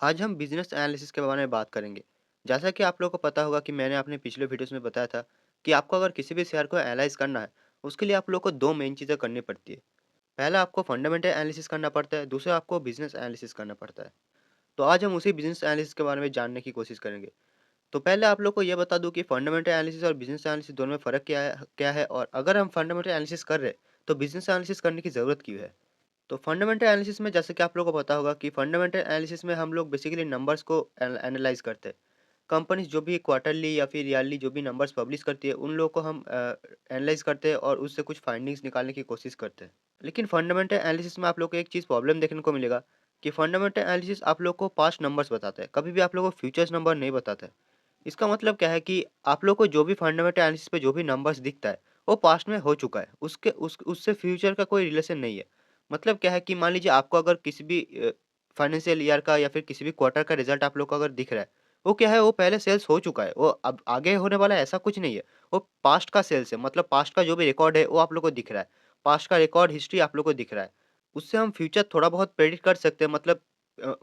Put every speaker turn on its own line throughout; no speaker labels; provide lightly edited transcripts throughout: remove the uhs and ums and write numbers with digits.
आज हम business analysis के बारे में बात करेंगे। जैसा कि आप लोगों को पता होगा कि मैंने अपने पिछले वीडियोज़ में बताया था कि आपको अगर किसी भी शेयर को एनालाइज़ करना है, उसके लिए आप लोगों को 2 मेन चीज़ें करनी पड़ती है। पहला आपको फंडामेंटल एनालिसिस करना पड़ता है, दूसरा आपको बिज़नेस एनालिसिस करना पड़ता है। तो आज हम उसी बिज़नेस एनालिसिस के बारे में जानने की कोशिश करेंगे। तो पहले आप लोग को ये बता दूँ कि फंडामेंटल एनालिसिस और बिज़नेस एनालिसिस दोनों में फ़र्क क्या है और अगर हम फंडामेंटल एनालिसिस कर रहे हैं, तो बिज़नेस एनालिसिस करने की ज़रूरत क्यों है? तो फंडामेंटल एनालिसिस में जैसे कि आप लोगों को पता होगा कि फंडामेंटल एनालिसिस में हम लोग बेसिकली नंबर्स को एनालाइज करते हैं। कंपनीज जो भी क्वार्टरली या फिर ईयरली जो भी नंबर्स पब्लिश करती है, उन लोगों को हम एनालाइज करते हैं और उससे कुछ फाइंडिंग्स निकालने की कोशिश करते हैं। लेकिन फंडामेंटल एनालिसिस में आप लोग को एक चीज़ प्रॉब्लम देखने को मिलेगा कि फंडामेंटल एनालिसिस आप लोग को पास्ट नंबर्स बताता है, कभी भी आप लोग को फ्यूचर्स नंबर नहीं बताता है। इसका मतलब क्या है कि आप लोग को जो भी फंडामेंटल एनालिसिस पे जो भी नंबर्स दिखता है, वो पास्ट में हो चुका है। उससे फ्यूचर का कोई रिलेशन नहीं है। मतलब क्या है कि मान लीजिए आपको अगर किसी भी फाइनेंशियल ईयर का या फिर किसी भी क्वार्टर का रिज़ल्ट आप लोग को अगर दिख रहा है, वो क्या है, वो पहले सेल्स हो चुका है। वो अब आगे होने वाला है ऐसा कुछ नहीं है। वो पास्ट का सेल्स है, मतलब पास्ट का जो भी रिकॉर्ड है वो आप लोग को दिख रहा है। पास्ट का रिकॉर्ड हिस्ट्री आप लोग को दिख रहा है। उससे हम फ्यूचर थोड़ा बहुत प्रेडिक्ट कर सकते हैं। मतलब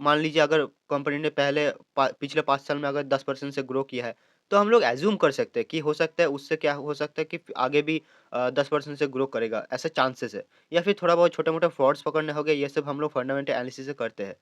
मान लीजिए अगर कंपनी ने पिछले 5 साल में अगर 10% से ग्रो किया है, तो हम लोग अज़्यूम कर सकते हैं कि हो सकता है उससे क्या हो सकता है कि आगे भी 10% से ग्रो करेगा, ऐसे चांसेस है। या फिर थोड़ा बहुत छोटे-मोटे फ्रॉड्स पकड़ने हो गए, ये सब हम लोग फंडामेंटल एनालिसिस से करते हैं।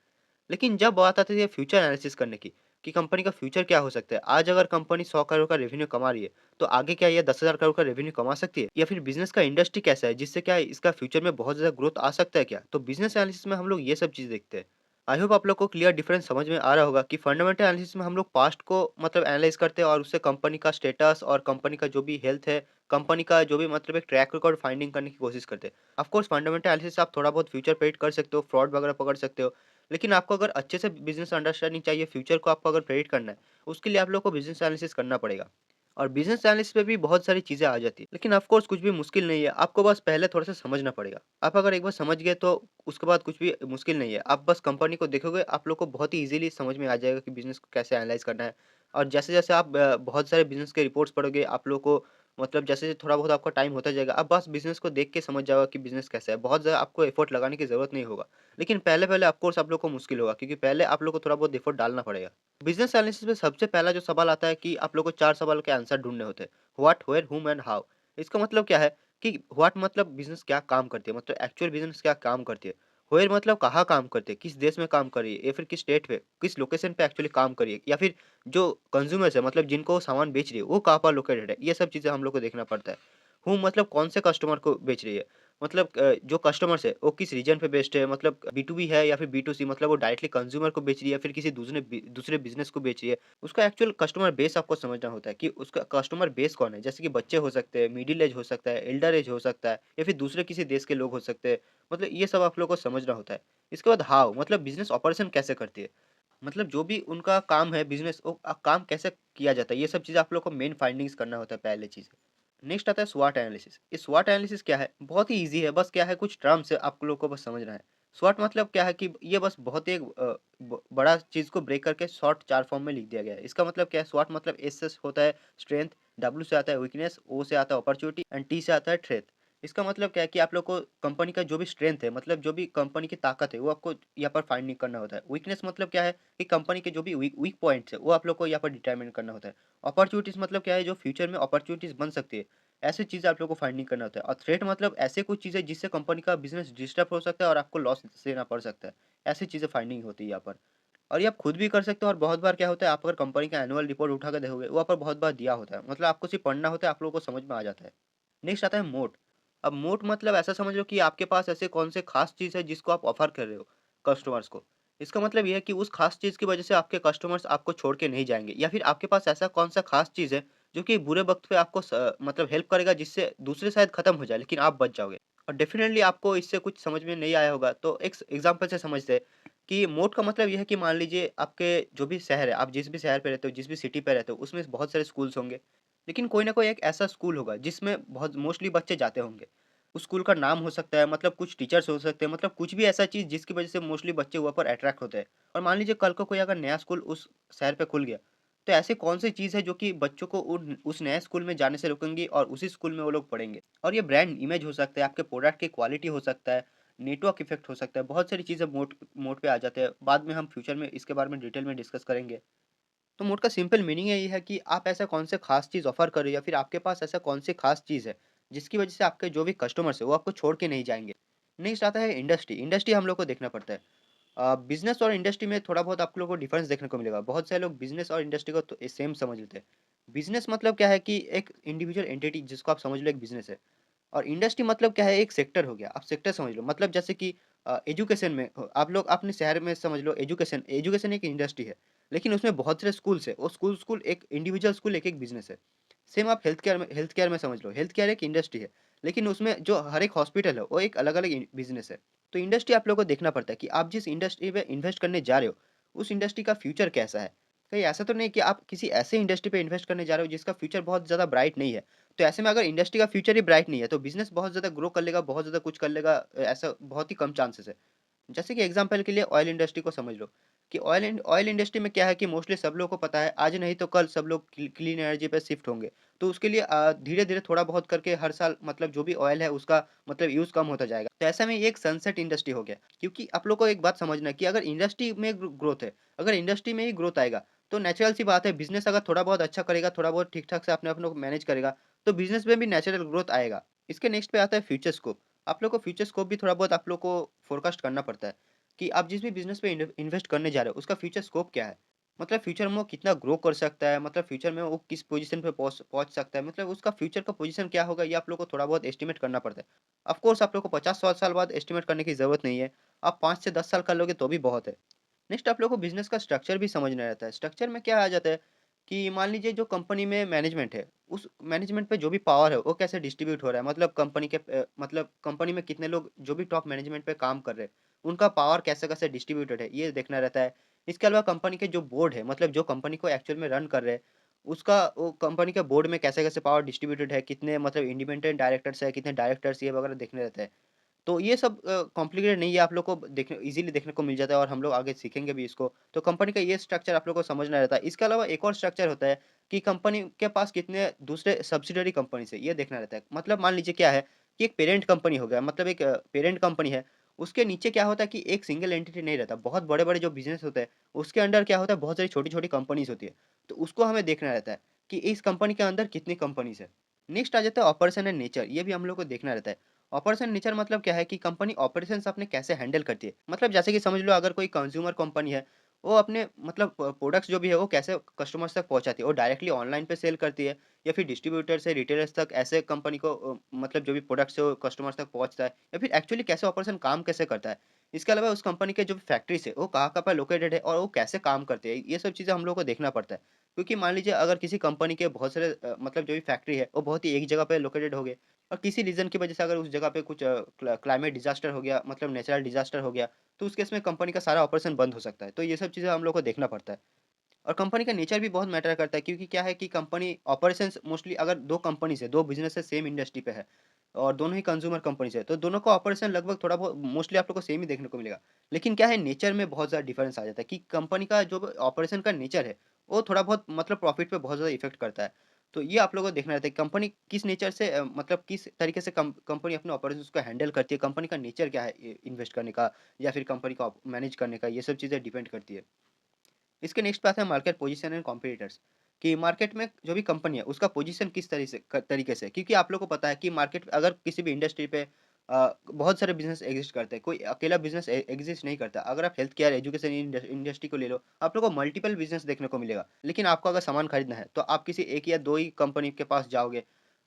लेकिन जब बात आती है फ्यूचर एनालिसिस करने की, कि कंपनी का फ्यूचर क्या हो सकता है? आज अगर कंपनी 100 करोड़ का रेवेन्यू कमा रही है, तो आगे क्या ये 10,000 करोड़ का रेवेन्यू कमा सकती है? या फिर बिज़नेस का इंडस्ट्री कैसा है, जिससे क्या इसका फ्यूचर में बहुत ज़्यादा ग्रोथ आ सकता है क्या? तो बिज़नेस एनालिसिस में हम लोग ये सब चीज़ देखते हैं। आई होप आप लोग को क्लियर डिफरेंस समझ में आ रहा होगा कि फंडामेंटल एनालिसिस में हम लोग पास्ट को मतलब एनालाइज़ करते हैं और उससे कंपनी का स्टेटस और कंपनी का जो भी हेल्थ है, कंपनी का जो भी मतलब एक ट्रैक रिकॉर्ड फाइंडिंग करने की कोशिश करते हैं। ऑफ कोर्स फंडामेंटल एनालिसिस से आप थोड़ा बहुत फ्यूचर प्रेडिक्ट कर सकते हो, फ्रॉड वगैरह पकड़ सकते हो। लेकिन आपको अगर अच्छे से बिज़नेस अंडरस्टैंडिंग चाहिए, फ्यूचर को आपको अगर प्रेडिक्ट करना है, उसके लिए आप लोग को बिज़नेस एनालिसिस करना पड़ेगा। और बिज़नेस एनालिसिस में भी बहुत सारी चीज़ें आ जाती हैं। लेकिन ऑफ कोर्स कुछ भी मुश्किल नहीं है, आपको बस पहले थोड़ा-सा समझना पड़ेगा। आप अगर एक बार समझ गए तो उसके बाद कुछ भी मुश्किल नहीं है। आप बस कंपनी को देखोगे, आप लोग को बहुत ही ईज़िली समझ में आ जाएगा कि बिज़नेस को कैसे एनालाइज़ करना है। और जैसे-जैसे आप बहुत सारे बिज़नेस के रिपोर्ट्स पढ़ोगे, आप लोग को मतलब जैसे थोड़ा बहुत आपका टाइम होता जाएगा, आप बस बिज़नेस को देख के समझ जाओगे कि बिज़नेस कैसा है। बहुत ज़्यादा आपको एफर्ट लगाने की ज़रूरत नहीं होगा। लेकिन पहले-पहले ऑफ कोर्स आप लोग को मुश्किल होगा, क्योंकि पहले आप लोग को थोड़ा बहुत एफर्ट डालना पड़ेगा। बिज़नेस एनालिसिस में सबसे पहला जो सवाल आता है कि आप लोग को 4 सवालों के आंसर ढूँढने होते हैं। What, where, whom and how. इसका मतलब क्या है कि व्हाट मतलब बिज़नेस क्या काम करती है, मतलब एक्चुअल बिज़नेस क्या काम करती है। वेयर मतलब कहाँ काम करती है, किस देश में काम कर रही है या फिर किस स्टेट पे, किस लोकेशन पे एक्चुअली काम कर रही है, या फिर जो कंज्यूमर्स है मतलब जिनको वो सामान बेच रही है, वो कहाँ पर लोकेटेड है। ये सब चीज़ें हम लोग को देखना पड़ता है। हूम मतलब कौन से कस्टमर को बेच रही है। मतलब जो कस्टमर्स है वो किस रीजन पे बेस्ड है, मतलब बी2बी है या फिर बी2सी, मतलब वो डायरेक्टली कंज्यूमर को बेच रही है या फिर किसी दूसरे बिज़नेस को बेच रही है। उसका एक्चुअल कस्टमर बेस आपको समझना होता है कि उसका कस्टमर बेस कौन है। जैसे कि बच्चे हो सकते हैं, मिडिल एज हो सकता है, एल्डर एज हो सकता है या फिर दूसरे किसी देश के लोग हो सकते हैं। मतलब ये सब आप लोग को समझना होता है। इसके बाद हाउ मतलब बिज़नेस ऑपरेशन कैसे करती है। मतलब जो भी उनका काम है बिज़नेस, वो काम कैसे किया जाता है। ये सब चीज़ें आप लोग को मेन फाइंडिंग्स करना होता है पहले चीज़। नेक्स्ट आता है स्वॉट एनालिसिस। ये स्वॉट एनालिसिस क्या है? बहुत ही ईज़ी है, बस क्या है कुछ टर्म्स है, आप लोग को बस समझना है। स्वॉट मतलब क्या है कि ये बस बहुत ही एक बड़ा चीज़ को ब्रेक करके शॉर्ट 4 फॉर्म में लिख दिया गया है। इसका मतलब क्या है? स्वॉट मतलब एस से होता है स्ट्रेंथ, डब्ल्यू से आता है वीकनेस, ओ से आता है अपॉर्च्युनिटी एंड टी से आता है थ्रेट। इसका मतलब क्या है कि आप लोग को कंपनी का जो भी स्ट्रेंथ है, मतलब जो भी कंपनी की ताकत है, वो आपको यहाँ पर फाइंड नहीं करना होता है। वीकनेस मतलब क्या है कि कंपनी के जो भी वीक पॉइंट्स है, वो आप लोग को यहाँ पर डिटरमाइन करना होता है। अपॉर्च्युनिटीज़ मतलब क्या है, जो फ्यूचर में अपॉर्च्युनिटीज़ बन सकती है, ऐसी चीज़ें आप लोग को फाइंडिंग करना होता है। और थ्रेट मतलब ऐसे कुछ चीज़ें जिससे कंपनी का बिज़नेस डिस्टर्ब हो सकता है और आपको लॉस सहना पड़ सकता है। ऐसी चीज़ें फाइंडिंग होती है यहाँ पर। और ये आप खुद भी कर सकते हो, और बहुत बार क्या होता है, आप अगर कंपनी का एनुअल रिपोर्ट उठा के देखोगे, वहाँ पर बहुत बार दिया होता है। मतलब आपको सिर्फ पढ़ना होता है, आप लोगों को समझ में आ जाता है। नेक्स्ट आता है मोट। अब मोट मतलब ऐसा समझ लो कि आपके पास ऐसे कौन से खास चीज़ है जिसको आप ऑफ़र कर रहे हो कस्टमर्स को। इसका मतलब ये है कि उस खास चीज़ की वजह से आपके कस्टमर्स आपको छोड़ के नहीं जाएँगे, या फिर आपके पास ऐसा कौन-सा खास चीज़ है जो कि बुरे वक़्त पे आपको मतलब हेल्प करेगा, जिससे दूसरे शायद खत्म हो जाए लेकिन आप बच जाओगे। और डेफ़िनेटली आपको इससे कुछ समझ में नहीं आया होगा, तो एक एग्ज़ाम्पल से समझते हैं कि मोट का मतलब ये है कि मान लीजिए आपके जो भी शहर है, आप जिस भी शहर पे रहते हो, जिस भी सिटी पे रहते हो, उसमें बहुत सारे स्कूल्स होंगे। लेकिन कोई ना कोई एक ऐसा स्कूल होगा जिसमें बहुत मोस्टली बच्चे जाते होंगे। उस स्कूल का नाम हो सकता है, मतलब कुछ टीचर्स हो सकते हैं, मतलब कुछ भी ऐसा चीज़ जिसकी वज़ह से मोस्टली बच्चे वहाँ पर अट्रैक्ट होते हैं। और मान लीजिए कल को कोई अगर नया स्कूल उस शहर पे खुल गया, तो ऐसी कौन-सी चीज़ है जो कि बच्चों को उन उस नए स्कूल में जाने से रोकेंगी और उसी स्कूल में वो लोग पढ़ेंगे। और ये ब्रांड इमेज हो सकता है, आपके प्रोडक्ट की क्वालिटी हो सकता है, नेटवर्क इफ़ेक्ट हो सकता है, बहुत सारी चीज़ें मोड मोड पे आ जाते हैं। बाद में हम फ्यूचर में इसके बारे में डिटेल में डिस्कस करेंगे। तो मोड का सिंपल मीनिंग यही है कि आप ऐसा कौन से खास चीज़ ऑफ़र कर रहे हो या फिर आपके पास ऐसा कौन सी खास चीज़ है, जिसकी वज़ह से आपके जो भी कस्टमर्स हैं, वो आपको छोड़ के नहीं जाएँगे। नेक्स्ट आता है इंडस्ट्री, इंडस्ट्री हम लोग को देखना पड़ता है। बिज़नेस और इंडस्ट्री में थोड़ा बहुत आप लोगों को डिफरेंस देखने को मिलेगा। बहुत सारे लोग बिज़नेस और इंडस्ट्री को तो सेम समझ लेते हैं। बिज़नेस मतलब क्या है कि एक इंडिविजुअल एंटिटी जिसको आप समझ लो एक बिज़नेस है। और इंडस्ट्री मतलब क्या है, एक सेक्टर हो गया, आप सेक्टर समझ लो। मतलब जैसे कि एजुकेशन में आप लोग अपने शहर में समझ लो एजुकेशन एजुकेशन एक इंडस्ट्री है, लेकिन उसमें बहुत सारे स्कूल्स है, वो स्कूल स्कूल एक इंडिविजुअल स्कूल एक एक बिजनेस है। सेम आप हेल्थ केयर में समझ लो, हेल्थ केयर एक इंडस्ट्री है, लेकिन उसमें जो हर एक हॉस्पिटल है वो एक अलग अलग बिजनेस है। तो इंडस्ट्री आप लोग को देखना पड़ता है कि आप जिस इंडस्ट्री में इन्वेस्ट करने जा रहे हो, उस इंडस्ट्री का फ्यूचर कैसा है। कहीं ऐसा तो नहीं कि आप किसी ऐसे इंडस्ट्री पे इन्वेस्ट करने जा रहे हो जिसका फ्यूचर बहुत ज़्यादा ब्राइट नहीं है। तो ऐसे में अगर इंडस्ट्री का फ्यूचर ही ब्राइट नहीं है, तो बिज़नेस बहुत ज़्यादा ग्रो कर लेगा, बहुत ज़्यादा कुछ कर लेगा, ऐसा बहुत ही कम चांसेस है। जैसे कि एग्ज़ाम्पल के लिए ऑयल इंडस्ट्री को समझ लो कि ऑयल इंडस्ट्री में क्या है कि मोस्टली सब लोगों को पता है, आज नहीं तो कल सब लोग क्लीन एनर्जी पे शिफ्ट होंगे। तो उसके लिए धीरे-धीरे थोड़ा बहुत करके हर साल मतलब जो भी ऑयल है उसका मतलब यूज़ कम होता जाएगा। तो ऐसे में ये एक सनसेट इंडस्ट्री हो गया। क्योंकि आप लोग को एक बात समझना है कि अगर इंडस्ट्री में ग्रोथ है, अगर इंडस्ट्री में ही ग्रोथ आएगा, तो नेचुरल सी बात है बिज़नेस अगर थोड़ा बहुत अच्छा करेगा, थोड़ा बहुत ठीक-ठाक से अपने-अपने को मैनेज करेगा, तो बिज़नेस में भी नेचुरल ग्रोथ आएगा। इसके नेक्स्ट पे आता है फ्यूचर स्कोप। आप लोग को फ्यूचर स्कोप भी थोड़ा बहुत आप लोग को फोरकास्ट करना पड़ता है कि आप जिस भी बिज़नेस पे इन्वेस्ट करने जा रहे हो, उसका फ्यूचर स्कोप क्या है? मतलब फ्यूचर में वो कितना ग्रो कर सकता है, मतलब फ्यूचर में वो किस पोज़ीशन पे पहुँच पहुँच सकता है, मतलब उसका फ्यूचर का पोज़ीशन क्या होगा, ये आप लोग को थोड़ा बहुत एस्टिमेट करना पड़ता है। ऑफ़ कोर्स आप लोग को 50-100 साल बाद एस्टिमेट करने की ज़रूरत नहीं है। आप 5 से 10 साल कर लोगे तो भी बहुत है। नेक्स्ट आप लोग को बिज़नेस का स्ट्रक्चर भी समझना रहता है। स्ट्रक्चर में क्या आ जाता है कि मान लीजिए जो कंपनी में मैनेजमेंट है, उस मैनेजमेंट पे जो भी पावर है, वो कैसे डिस्ट्रीब्यूट हो रहा है। मतलब मतलब कंपनी में कितने लोग जो भी टॉप मैनेजमेंट पे काम कर रहे हैं, उनका पावर कैसे-कैसे डिस्ट्रीब्यूटेड है, ये देखना रहता है। इसके अलावा कंपनी के जो बोर्ड है, मतलब जो कंपनी को एक्चुअल में रन कर रहे हैं, उसका वो कंपनी के बोर्ड में कैसे-कैसे पावर डिस्ट्रीब्यूटेड है, कितने मतलब इंडिपेंडेंट डायरेक्टर्स हैं, कितने डायरेक्टर्स ये वगैरह देखने रहता है। तो ये सब कॉम्प्लिकेटेड नहीं है, आप लोग को देखने ईज़िली देखने को मिल जाता है और हम लोग आगे सीखेंगे भी इसको। तो कंपनी का ये स्ट्रक्चर आप लोग को समझना रहता है। इसके अलावा एक और स्ट्रक्चर होता है कि कंपनी के पास कितने दूसरे सब्सिडियरी कंपनीज़ है, ये देखना रहता है। मतलब मान लीजिए क्या है कि एक पेरेंट कंपनी हो गया, मतलब एक पेरेंट कंपनी है, उसके नीचे क्या होता है कि एक सिंगल एंटिटी नहीं रहता। बहुत बड़े-बड़े जो बिज़नेस होते हैं, उसके अंडर क्या होता है, बहुत सारी छोटी-छोटी कंपनीज़ होती है। तो उसको हमें देखना रहता है कि इस कंपनी के अंदर कितनी कंपनीज़ है। नेक्स्ट आ जाता है ऑपरेशन एंड नेचर, ये भी हम लोग को देखना रहता है। ऑपरेशन नेचर मतलब क्या है कि कंपनी ऑपरेशंस अपने कैसे हैंडल करती है। मतलब जैसे कि समझ लो अगर कोई कंज्यूमर कंपनी है, वो अपने मतलब प्रोडक्ट्स जो भी है वो कैसे कस्टमर्स तक पहुँचाती है। वो डायरेक्टली ऑनलाइन पे सेल करती है या फिर डिस्ट्रीब्यूटर से रिटेलर्स तक ऐसे कंपनी को मतलब जो भी प्रोडक्ट्स है वो कस्टमर्स तक पहुँचता है या फिर एक्चुअली कैसे ऑपरेशन काम कैसे करता है। इसके अलावा उस कंपनी के जो फैक्ट्रीज़ है वो कहाँ-कहाँ पर लोकेटेड है और वो कैसे काम करते हैं। ये सब चीज़ें हम लोग को देखना पड़ता है। क्योंकि मान लीजिए अगर किसी कंपनी के बहुत सारे मतलब जो भी फैक्ट्री है वो बहुत ही एक जगह पे लोकेटेड हो गए और किसी रीज़न की वजह से अगर उस जगह पे कुछ क्लाइमेट डिज़ास्टर हो गया, मतलब नेचुरल डिज़ास्टर हो गया, तो उस केस में कंपनी का सारा ऑपरेशन बंद हो सकता है। तो ये सब चीज़ें हम लोग को देखना पड़ता है। और कंपनी का नेचर भी बहुत मैटर करता है क्योंकि क्या है कि कंपनी ऑपरेशंस मोस्टली अगर 2 कंपनीज़ है, 2 बिज़नेस है सेम इंडस्ट्री पे है और दोनों ही कंज्यूमर कंपनीज़ है, तो दोनों का ऑपरेशन लगभग थोड़ा बहुत मोस्टली आप लोग को सेम ही देखने को मिलेगा। लेकिन क्या है नेचर में बहुत ज़्यादा डिफरेंस आ जाता है कि कंपनी का जो ऑपरेशन का नेचर है, वो थोड़ा बहुत मतलब प्रॉफिट पे बहुत ज़्यादा इफ़ेक्ट करता है। तो ये आप लोगों को देखना रहता है कि कंपनी किस नेचर से मतलब किस तरीके से कंपनी अपने ऑपरेशंस को हैंडल करती है, कंपनी का नेचर क्या है इन्वेस्ट करने का या फिर कंपनी को मैनेज करने का, ये सब चीज़ें डिपेंड करती है। इसके नेक्स्ट पे आता है मार्केट पोजीशन एंड कॉम्पिटिटर्स कि मार्केट में जो भी कंपनी है उसका पोजीशन किस तरीके से क्योंकि आप लोग को पता है कि मार्केट अगर किसी भी इंडस्ट्री पे बहुत सारे बिजनेस एग्जिस्ट करते हैं कोई अकेला बिजनेस एग्जिस्ट नहीं करता अगर आप हेल्थ केयर एजुकेशन इंडस्ट्री को ले लो आप लोग को मल्टीपल बिजनेस देखने को मिलेगा लेकिन आपको अगर सामान खरीदना है तो आप किसी एक या दो ही कंपनी के पास जाओगे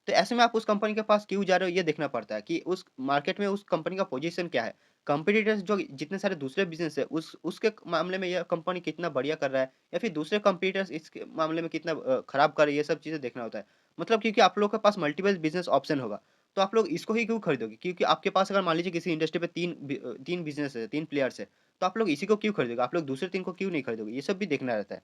तो ऐसे में आप उस कंपनी के पास क्यों जा रहे हो ये देखना पड़ता है कि उस मार्केट में उस कंपनी का पोजीशन क्या है कॉम्पिटिटर्स जो जितने सारे दूसरे बिज़नेस है उसके मामले में यह कंपनी कितना बढ़िया कर रहा है या फिर दूसरे कॉम्पिटिटर्स इसके मामले में कितना खराब कर रहे हैं, ये सब चीज़ें देखना होता है। मतलब क्योंकि आप लोगों के पास मल्टीपल बिज़नेस ऑप्शन होगा, तो आप लोग इसको ही क्यों खरीदोगे? क्योंकि आपके पास अगर मान लीजिए किसी इंडस्ट्री पे 3 बिज़नेस है, 3 प्लेयर्स है, तो आप लोग इसी को क्यों खरीदोगे? आप लोग दूसरे 3 को क्यों नहीं खरीदोगे? ये सब भी देखना रहता है।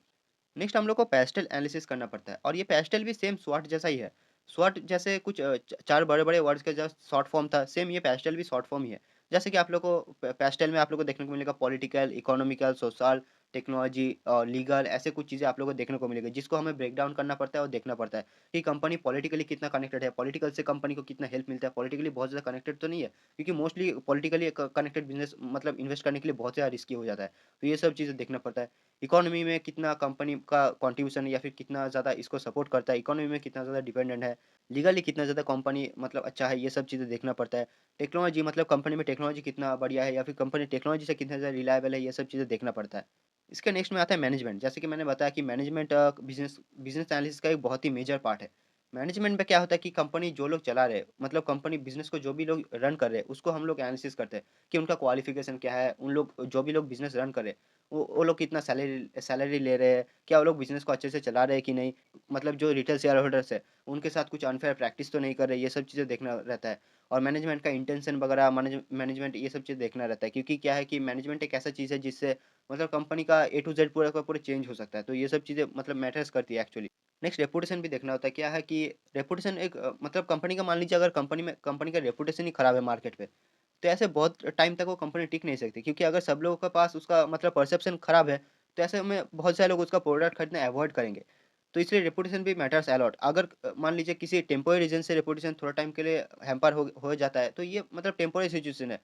नेक्स्ट हम लोग को पेस्टल एनालिसिस करना पड़ता है और ये पेस्टल भी सेम स्वॉट जैसा ही है। स्वॉट जैसे कुछ 4 बड़े-बड़े वर्ड्स का जो शॉर्ट फॉर्म था, सेम ये पेस्टल भी शॉर्ट फॉर्म ही है। जैसे कि आप लोग को पेस्टल में आप लोग को देखने को मिलेगा political, economical, social, technology legal ऐसे कुछ चीज़ें आप लोगों को देखने को मिलेगी, जिसको हमें ब्रेक डाउन करना पड़ता है और देखना पड़ता है कि कंपनी पॉलिटिकली कितना कनेक्टेड है, पॉलिटिकल से कंपनी को कितना हेल्प मिलता है, पॉलिटिकली बहुत ज़्यादा कनेक्टेड तो नहीं है, क्योंकि मोस्टली पॉलिटिकली क कनेक्टेड बिज़नेस मतलब इन्वेस्ट करने के लिए बहुत ज़्यादा रिस्की हो जाता है। तो ये सब चीज़ें देखना पड़ता है। इकोनॉमी में कितना कंपनी का कंट्रीब्यूशन या फिर कितना ज़्यादा इसको सपोर्ट करता है, इकोनॉमी में कितना ज़्यादा डिपेंडेंट है, लीगली कितना ज़्यादा कंपनी मतलब अच्छा है, ये सब चीज़ें देखना पड़ता है। टेक्नोलॉजी मतलब कंपनी में टेक्नोलॉजी कितना बढ़िया है या फिर कंपनी टेक्नोलॉजी से कितना ज़्यादा रिलायबल है, ये सब चीज़ें देखना पड़ता है। इसके नेक्स्ट में आता है मैनेजमेंट। जैसे कि मैंने बताया कि मैनेजमेंट बिज़नेस बिज़नेस एनालिसिस का एक बहुत ही मेजर पार्ट है। मैनेजमेंट में क्या होता है कि कंपनी जो लोग चला रहे हैं, मतलब कंपनी बिज़नेस को जो भी लोग रन कर रहे हैं, उसको हम लोग एनालिसिस करते हैं कि उनका क्वालिफ़िकेशन क्या है, उन लोग जो भी लोग बिज़नेस रन कर रहे हैं, वो लोग कितना सैलरी सैलरी ले रहे हैं, क्या वो लोग बिज़नेस को अच्छे से चला रहे हैं कि नहीं, मतलब जो रिटेल शेयर होल्डर्स है, उनके साथ कुछ अनफेयर प्रैक्टिस तो नहीं कर रहे, ये सब चीज़ें देखना रहता है। और मैनेजमेंट का इंटेंशन वगैरह मैनेजमेंट ये सब चीज़ देखना रहता है, क्योंकि क्या है कि मैनेजमेंट एक ऐसा चीज़ है जिससे मतलब कंपनी का ए टू ज़ेड पूरा का पूरा चेंज हो सकता है। तो ये सब चीज़ें मतलब मैटर्स करती है एक्चुअली। नेक्स्ट रेपुटेशन भी देखना होता है। क्या है कि रेपुटेशन एक मतलब कंपनी का मान लीजिए अगर कंपनी का रेपुटेशन ही खराब है मार्केट पे, तो ऐसे बहुत टाइम तक वो कंपनी टिक नहीं सकती, क्योंकि अगर सब लोगों के पास उसका मतलब परसेप्शन खराब है, तो ऐसे में बहुत सारे लोग उसका प्रोडक्ट खरीदना अवॉइड करेंगे। तो इसलिए रेपुटेशन भी मैटर्स अ लॉट। अगर मान लीजिए किसी टेम्पोररी रीज़न से रेपुटेशन थोड़ा टाइम के लिए हैम्पर हो जाता है, तो ये मतलब टेम्पोररी सिचुएशन है।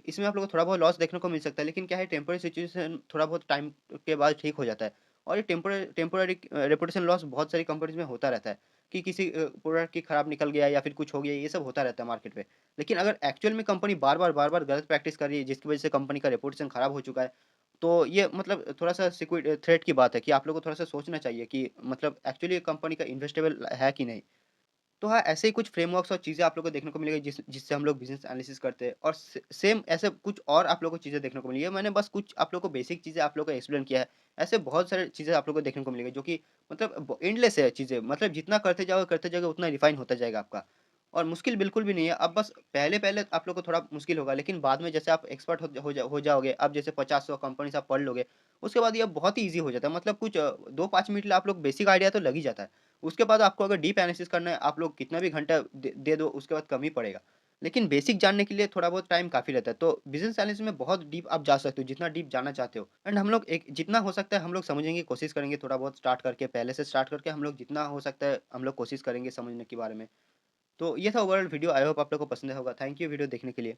इसमें आप लोगों को थोड़ा बहुत लॉस देखने को मिल सकता है, लेकिन क्या है टेम्पोररी सिचुएशन थोड़ा बहुत टाइम के बाद ठीक हो जाता है। और ये टेम्पोररी रेपुटेशन लॉस बहुत सारी कंपनीज़ में होता रहता है कि किसी प्रोडक्ट की खराब निकल गया या फिर कुछ हो गया, ये सब होता रहता है मार्केट में। लेकिन अगर एक्चुअल में कंपनी बार-बार गलत प्रैक्टिस कर रही है, जिसकी वजह से कंपनी का रेपुटेशन खराब हो चुका है, तो ये मतलब थोड़ा-सा थ्रेट की बात है कि आप लोगों को थोड़ा-सा सोचना चाहिए कि मतलब एक्चुअली ये कंपनी का इन्वेस्टेबल है कि नहीं? तो हाँ, ऐसे ही कुछ फ्रेमवर्क्स और चीज़ें आप लोगों को देखने को मिलेगी जिससे हम लोग बिज़नेस एनालिसिस करते हैं, और सेम ऐसे कुछ और आप लोगों को चीज़ें देखने को मिली है। मैंने बस कुछ आप लोगों को बेसिक चीज़ें आप लोगों को एक्सप्लेन किया है। ऐसे बहुत सारी चीज़ें आप लोगों को देखने को मिलेगी जो कि मतलब एंडलेस है चीज़ें, मतलब जितना करते जाओगे उतना रिफाइन होता जाएगा आपका। और मुश्किल बिल्कुल भी नहीं है। अब बस पहले-पहले आप लोग को थोड़ा मुश्किल होगा, लेकिन बाद में जैसे आप एक्सपर्ट हो जाओगे, अब जैसे 50-100 कंपनीज़ आप पढ़ लोगे, उसके बाद ये बहुत ही ईज़ी हो जाता है। मतलब कुछ 2-5 मिनट में आप लोग बेसिक आइडिया तो लग ही जाता है। उसके बाद आपको अगर डीप एनालिसिस करना है, आप लोग कितना भी घंटा दे दो, उसके बाद कम ही पड़ेगा। लेकिन बेसिक जानने के लिए थोड़ा बहुत टाइम काफ़ी रहता है। तो बिज़नेस एनालिसिस में बहुत डीप आप जा सकते हो, जितना डीप जाना चाहते हो। एंड हम लोग एक जितना हो सकता है हम लोग समझने की कोशिश करेंगे, थोड़ा बहुत स्टार्ट करके, पहले से स्टार्ट करके हम लोग जितना हो सकता है हम लोग कोशिश करेंगे समझने के बारे में। तो ये था ओवरऑल वीडियो। आई होप आप लोग को पसंद आया होगा। थैंक यू वीडियो देखने के लिए।